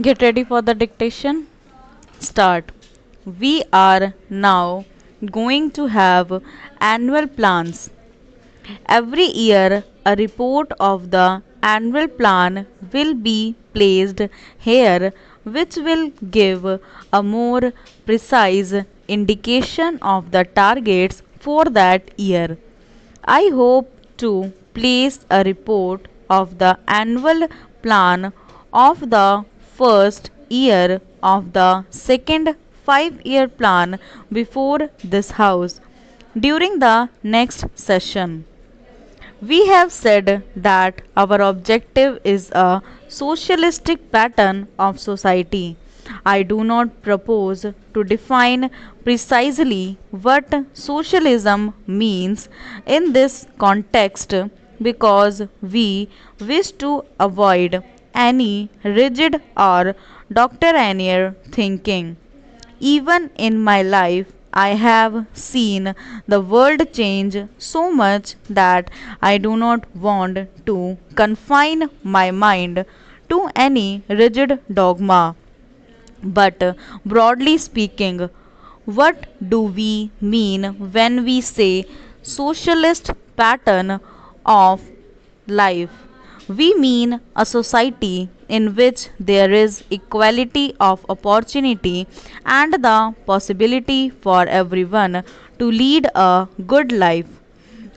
Get ready for the dictation. Start. We are now going to have annual plans. Every year, a report of the annual plan will be placed here, which will give a more precise indication of the targets for that year. I hope to place a report of the annual plan of the first year of the second 5-year plan before this house during the next session. We have said that our objective is a socialistic pattern of society. I do not propose to define precisely what socialism means in this context because we wish to avoid any rigid or doctrinaire thinking. Even in my life, I have seen the world change so much that I do not want to confine my mind to any rigid dogma. But broadly speaking, what do we mean when we say socialist pattern of life? We mean a society in which there is equality of opportunity and the possibility for everyone to lead a good life.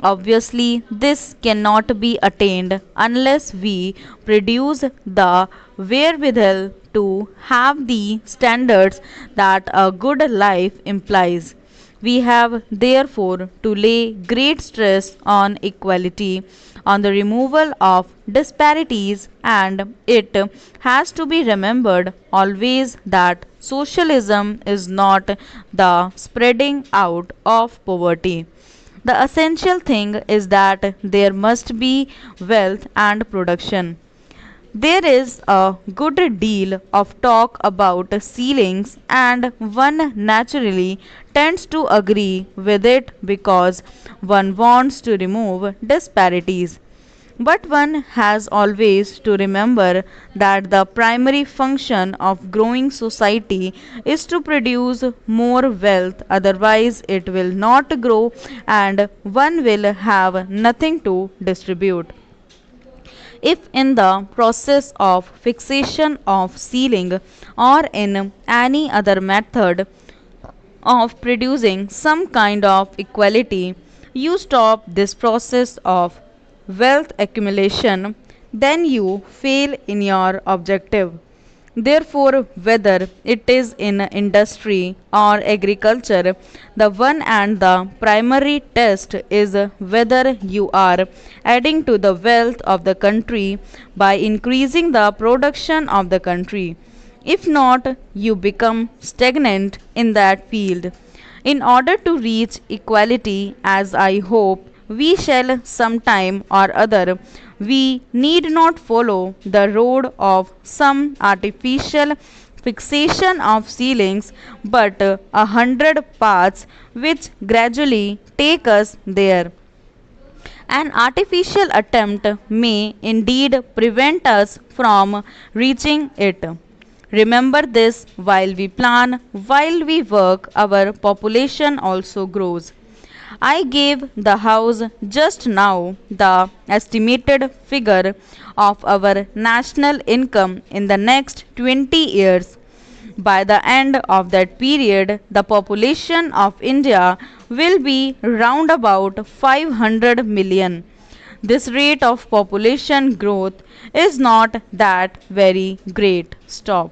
Obviously, this cannot be attained unless we produce the wherewithal to have the standards that a good life implies. We have therefore to lay great stress on equality, on the removal of disparities, and it has to be remembered always that socialism is not the spreading out of poverty. The essential thing is that there must be wealth and production. There is a good deal of talk about ceilings, and one naturally tends to agree with it because one wants to remove disparities. But one has always to remember that the primary function of growing society is to produce more wealth, otherwise, it will not grow and one will have nothing to distribute. If in the process of fixation of ceiling or in any other method of producing some kind of equality, you stop this process of wealth accumulation, then you fail in your objective. Therefore, whether it is in industry or agriculture, the one and the primary test is whether you are adding to the wealth of the country by increasing the production of the country. If not, you become stagnant in that field. In order to reach equality, as I hope we shall sometime or other, we need not follow the road of some artificial fixation of ceilings, but 100 paths which gradually take us there. An artificial attempt may indeed prevent us from reaching it. Remember this while we plan, while we work, our population also grows. I gave the house just now the estimated figure of our national income in the next 20 years. By the end of that period, the population of India will be round about 500 million. This rate of population growth is not that very great. Stop.